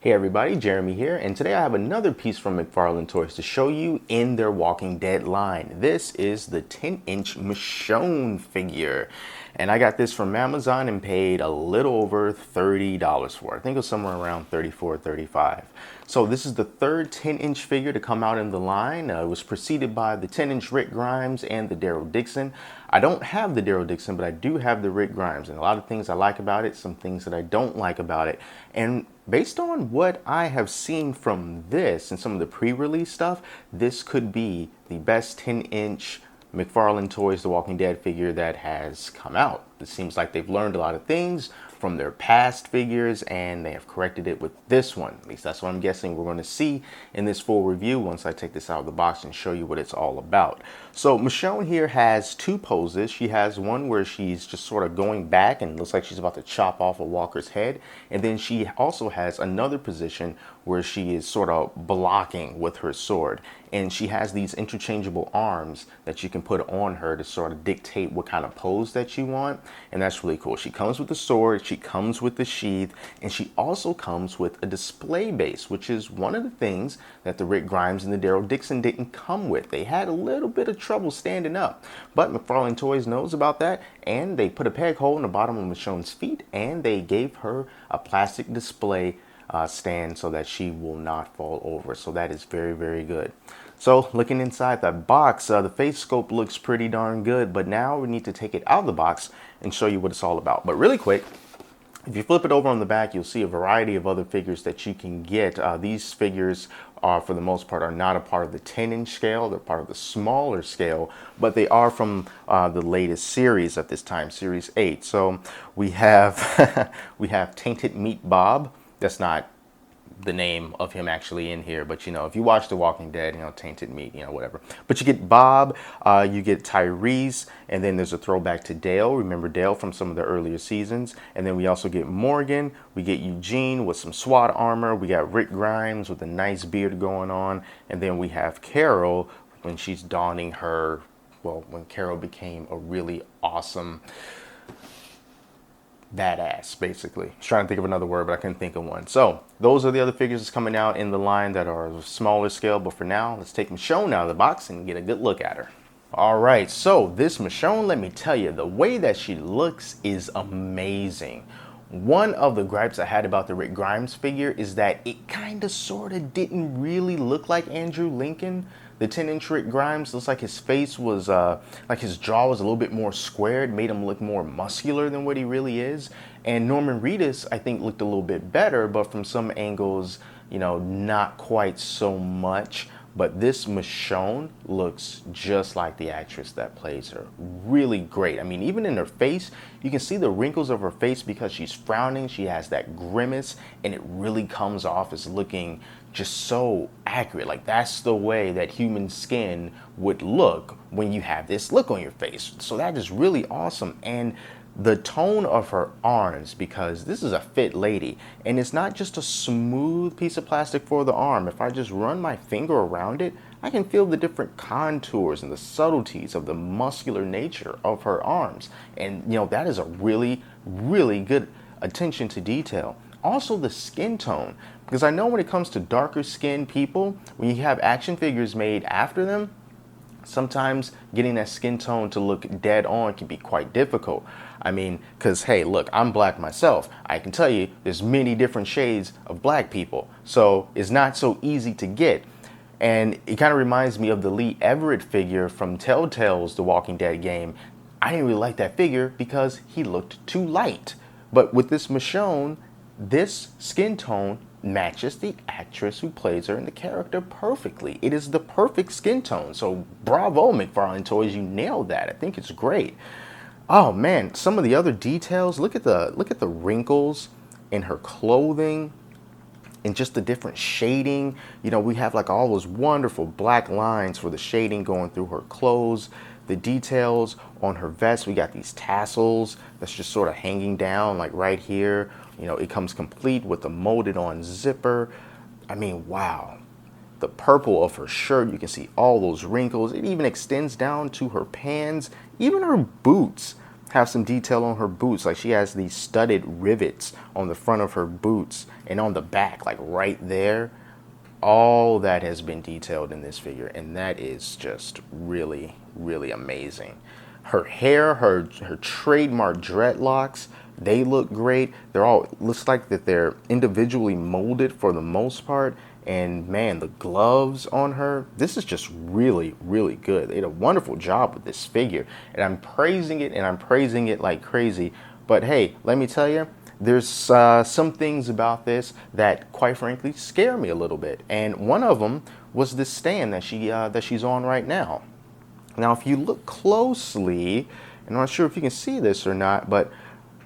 Hey everybody, Jeremy here, and today I have another piece from McFarlane Toys to show you in their Walking Dead line. This is the 10-inch Michonne figure, and I got this from Amazon and paid a little over $30 for it. I think it was somewhere around $34, $35. So this is the third 10-inch figure to come out in the line. It was preceded by the 10-inch Rick Grimes and the Daryl Dixon. I don't have the Daryl Dixon, but I do have the Rick Grimes, and a lot of things I like about it, some things that I don't like about it. And based on what I have seen from this and some of the pre-release stuff, this could be the best 10-inch McFarlane Toys The Walking Dead figure that has come out. It seems like they've learned a lot of things from their past figures and they have corrected it with this one. At least that's what I'm guessing we're going to see in this full review once I take this out of the box and show you what it's all about. So Michonne here has two poses. She has one where she's just sort of going back and looks like she's about to chop off a walker's head. And then she also has another position where she is sort of blocking with her sword. And she has these interchangeable arms that you can put on her to sort of dictate what kind of pose that you want. And that's really cool. She comes with the sword, she comes with the sheath, and she also comes with a display base, which is one of the things that the Rick Grimes and the Daryl Dixon didn't come with. They had a little bit of trouble standing up, but McFarlane Toys knows about that, and they put a peg hole in the bottom of Michonne's feet, and they gave her a plastic display stand so that she will not fall over. So that is very, very good. So looking inside that box, the face sculpt looks pretty darn good, but now we need to take it out of the box and show you what it's all about. But really quick, if you flip it over on the back, you'll see a variety of other figures that you can get. These figures for the most part, are not a part of the 10-inch scale. They're part of the smaller scale, but they are from the latest series at this time, Series 8. So we have, we have Tainted Meat Bob. That's not the name of him actually in here, but you know, if you watch The Walking Dead, you know, Tainted Meat, you know, whatever. But you get Bob, you get Tyrese, and then there's a throwback to Dale. Remember Dale from some of the earlier seasons. And then we also get Morgan, we get Eugene with some SWAT armor, we got Rick Grimes with a nice beard going on, and then we have Carol when she's donning her, well, when Carol became a really awesome badass, basically. I was trying to think of another word, but I couldn't think of one. So those are the other figures that's coming out in the line that are of smaller scale. But for now, let's take Michonne out of the box and get a good look at her. All right, so this Michonne, let me tell you, the way that she looks is amazing. One of the gripes I had about the Rick Grimes figure is that it kind of sort of didn't really look like Andrew Lincoln. The 10-inch Rick Grimes looks like his face was, like his jaw was a little bit more squared, made him look more muscular than what he really is. And Norman Reedus, I think, looked a little bit better, but from some angles, you know, not quite so much. But this Michonne looks just like the actress that plays her. Really great. I mean, even in her face, you can see the wrinkles of her face because she's frowning. She has that grimace, and it really comes off as looking just so accurate. Like, that's the way that human skin would look when you have this look on your face. So that is really awesome. And the tone of her arms, because this is a fit lady, and it's not just a smooth piece of plastic for the arm. If I just run my finger around it, I can feel the different contours and the subtleties of the muscular nature of her arms. And you know, that is a really, really good attention to detail. Also the skin tone, because I know when it comes to darker skinned people, when you have action figures made after them, sometimes getting that skin tone to look dead on can be quite difficult. I mean, because hey, look, I'm black myself. I can tell you there's many different shades of black people. So it's not so easy to get. And it kind of reminds me of the Lee Everett figure from Telltale's The Walking Dead game. I didn't really like that figure because he looked too light. But with this Michonne, this skin tone matches the actress who plays her and the character perfectly. It is the perfect skin tone. So bravo, McFarlane Toys, you nailed that. I think it's great. Oh man, some of the other details. Look at the wrinkles in her clothing and just the different shading. You know, we have like all those wonderful black lines for the shading going through her clothes. The details on her vest, we got these tassels that's just sort of hanging down like right here. You know, it comes complete with the molded on zipper. I mean, wow. The purple of her shirt, you can see all those wrinkles. It even extends down to her pants, even her boots have some detail on her boots. Like she has these studded rivets on the front of her boots and on the back, like right there. All that has been detailed in this figure, and that is just really, really amazing. Her hair, her trademark dreadlocks, they look great. They're all, looks like that they're individually molded for the most part. And man, the gloves on her, this is just really, really good. They did a wonderful job with this figure, and I'm praising it, and I'm praising it like crazy. But hey, let me tell you, there's some things about this that, quite frankly, scare me a little bit. And one of them was this stand that she's on right now. Now, if you look closely, and I'm not sure if you can see this or not, but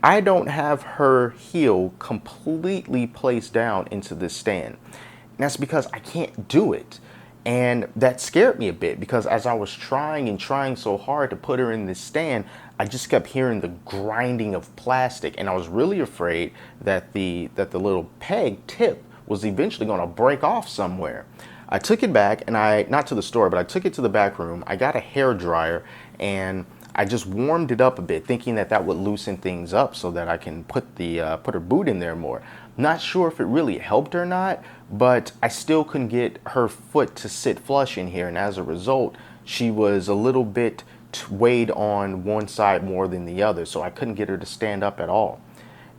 I don't have her heel completely placed down into this stand. And that's because I can't do it. And that scared me a bit because as I was trying and trying so hard to put her in this stand, I just kept hearing the grinding of plastic, and I was really afraid that the little peg tip was eventually going to break off somewhere. I took it back, and not to the store, but I took it to the back room. I got a hair dryer, and I just warmed it up a bit, thinking that that would loosen things up so that I can put her boot in there more. Not sure if it really helped or not, but I still couldn't get her foot to sit flush in here, and as a result, she was a little bit weighed on one side more than the other, so I couldn't get her to stand up at all.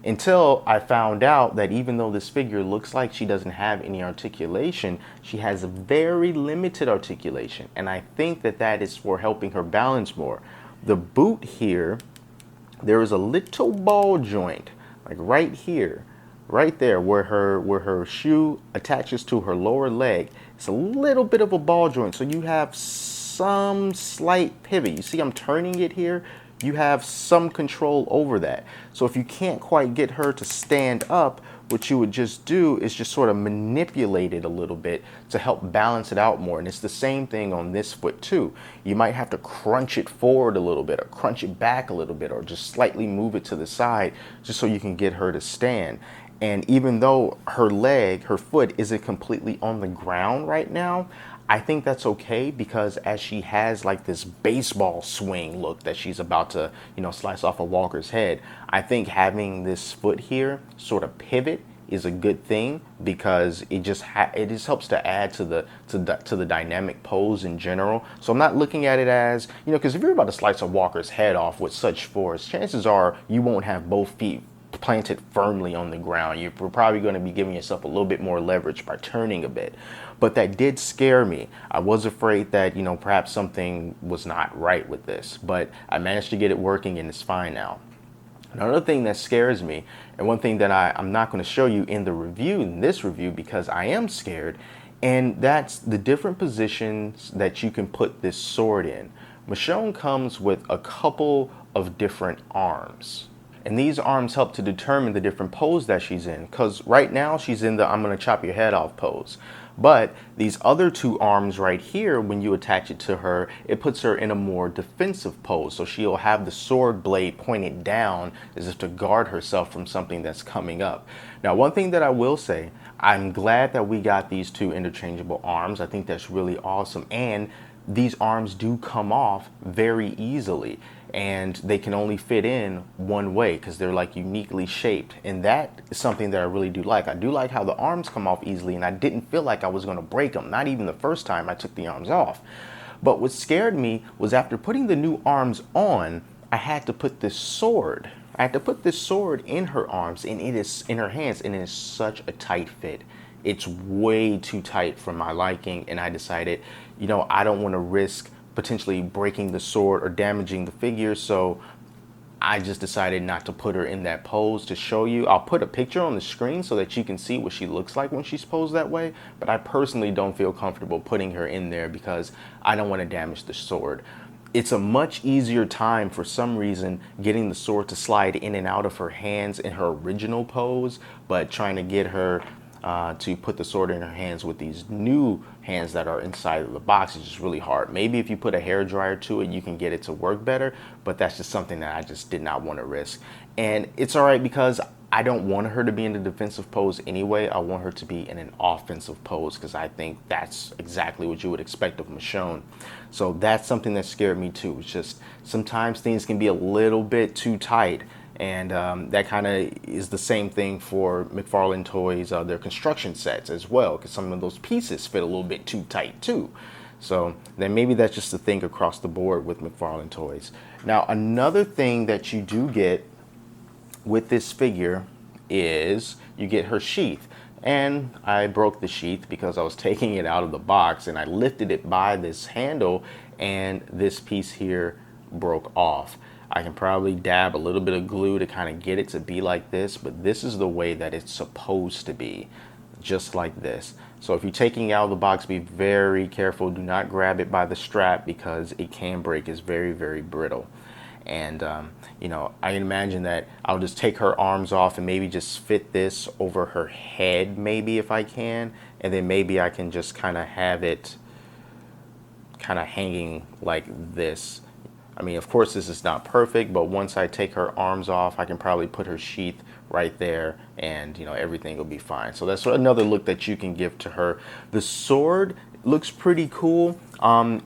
Until I found out that even though this figure looks like she doesn't have any articulation, she has a very limited articulation, and I think that that is for helping her balance more. The boot here, there is a little ball joint, like right here, right there where her shoe attaches to her lower leg. It's a little bit of a ball joint, so you have some slight pivot. You see I'm turning it here? You have some control over that. So if you can't quite get her to stand up, what you would just do is just sort of manipulate it a little bit to help balance it out more. And it's the same thing on this foot too. You might have to crunch it forward a little bit or crunch it back a little bit or just slightly move it to the side just so you can get her to stand. And even though her foot isn't completely on the ground right now, I think that's okay because as she has like this baseball swing look that she's about to, slice off a walker's head, I think having this foot here sort of pivot is a good thing because it just helps to add to the dynamic pose in general. So I'm not looking at it as, because if you're about to slice a walker's head off with such force, chances are you won't have both feet planted firmly on the ground. You're probably going to be giving yourself a little bit more leverage by turning a bit. But that did scare me. I was afraid that, perhaps something was not right with this, but I managed to get it working and it's fine now. Another thing that scares me, and one thing that I'm not going to show you in this review because I am scared, and that's the different positions that you can put this sword in. Michonne comes with a couple of different arms. And these arms help to determine the different pose that she's in. Because right now she's in the I'm going to chop your head off pose. But these other two arms right here, when you attach it to her, it puts her in a more defensive pose. So she'll have the sword blade pointed down as if to guard herself from something that's coming up. Now, one thing that I will say, I'm glad that we got these two interchangeable arms. I think that's really awesome. And these arms do come off very easily. And they can only fit in one way because they're like uniquely shaped. And that is something that I really do like. I do like how the arms come off easily and I didn't feel like I was going to break them, not even the first time I took the arms off. But what scared me was after putting the new arms on, I had to put this sword. I had to put this sword in her arms and it is in her hands, and it is such a tight fit. It's way too tight for my liking, and I decided, I don't want to risk potentially breaking the sword or damaging the figure, so I just decided not to put her in that pose to show you. I'll put a picture on the screen so that you can see what she looks like when she's posed that way, but I personally don't feel comfortable putting her in there because I don't want to damage the sword. It's a much easier time for some reason getting the sword to slide in and out of her hands in her original pose, but trying to get her to put the sword in her hands with these new hands that are inside of the box is just really hard. Maybe if you put a hair dryer to it, you can get it to work better, but that's just something that I just did not want to risk. And it's all right because I don't want her to be in the defensive pose anyway. I want her to be in an offensive pose because I think that's exactly what you would expect of Michonne. So that's something that scared me too. It's just sometimes things can be a little bit too tight. And that kind of is the same thing for McFarlane Toys, their construction sets as well, because some of those pieces fit a little bit too tight too. So then maybe that's just the thing across the board with McFarlane Toys. Now, another thing that you do get with this figure is you get her sheath. And I broke the sheath because I was taking it out of the box and I lifted it by this handle and this piece here broke off. I can probably dab a little bit of glue to kind of get it to be like this, but this is the way that it's supposed to be, just like this. So if you're taking it out of the box, be very careful. Do not grab it by the strap because it can break. It's very, very brittle. And, you know, I imagine that I'll just take her arms off and maybe just fit this over her head, maybe if I can. And then maybe I can just kind of have it kind of hanging like this. I mean, of course, this is not perfect, but once I take her arms off, I can probably put her sheath right there and, you know, everything will be fine. So that's another look that you can give to her. The sword looks pretty cool.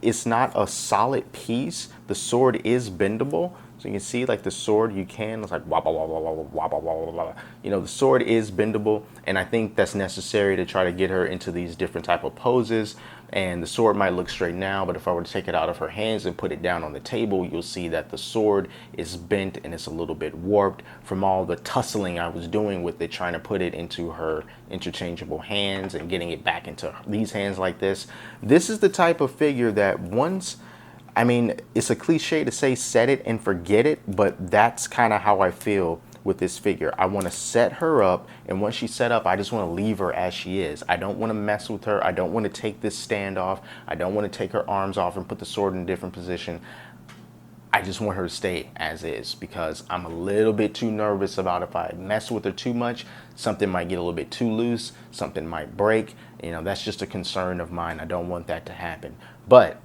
It's not a solid piece. The sword is bendable. So you can see like the sword, you can, it's like wobble, wobble, wobble, wobble, wobble, wobble. You know, the sword is bendable. And I think that's necessary to try to get her into these different type of poses. And the sword might look straight now, but if I were to take it out of her hands and put it down on the table, you'll see that the sword is bent and it's a little bit warped from all the tussling I was doing with it, trying to put it into her interchangeable hands and getting it back into these hands like this. This is the type of figure that once, I mean, it's a cliche to say set it and forget it, but that's kind of how I feel with this figure. I want to set her up, and once she's set up, I just want to leave her as she is. I don't want to mess with her. I don't want to take this stand off. I don't want to take her arms off and put the sword in a different position. I just want her to stay as is because I'm a little bit too nervous about if I mess with her too much, something might get a little bit too loose, something might break. You know, that's just a concern of mine. I don't want that to happen. But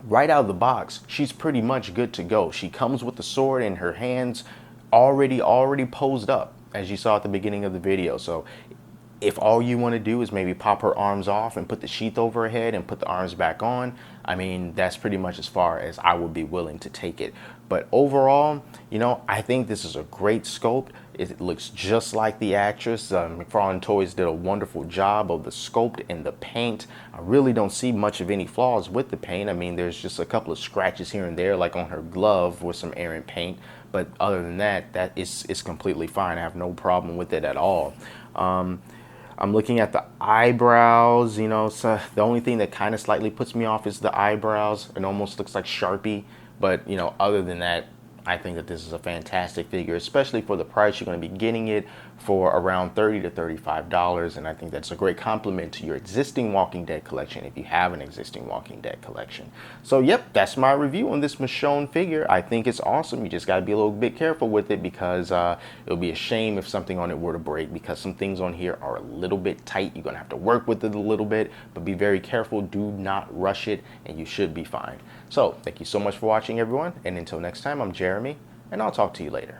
right out of the box, she's pretty much good to go. She comes with the sword in her hands already posed up, as you saw at the beginning of the video. So if all you want to do is maybe pop her arms off and put the sheath over her head and put the arms back on, I mean, that's pretty much as far as I would be willing to take it. But overall, you know, I think this is a great sculpt. It looks just like the actress. McFarlane Toys did a wonderful job of the sculpt and the paint. I really don't see much of any flaws with the paint. I mean, there's just a couple of scratches here and there, like on her glove with some errant paint. But other than that, that is completely fine. I have no problem with it at all. I'm looking at the eyebrows, you know, so the only thing that kind of slightly puts me off is the eyebrows. It almost looks like Sharpie. But, you know, other than that, I think that this is a fantastic figure, especially for the price. You're going to be getting it for around $30 to $35, and I think that's a great compliment to your existing Walking Dead collection if you have an existing Walking Dead collection. So, yep, that's my review on this Michonne figure. I think it's awesome. You just got to be a little bit careful with it because it'll be a shame if something on it were to break because some things on here are a little bit tight. You're going to have to work with it a little bit, but be very careful. Do not rush it, and you should be fine. So, thank you so much for watching, everyone, and until next time, I'm Jeremy, and I'll talk to you later.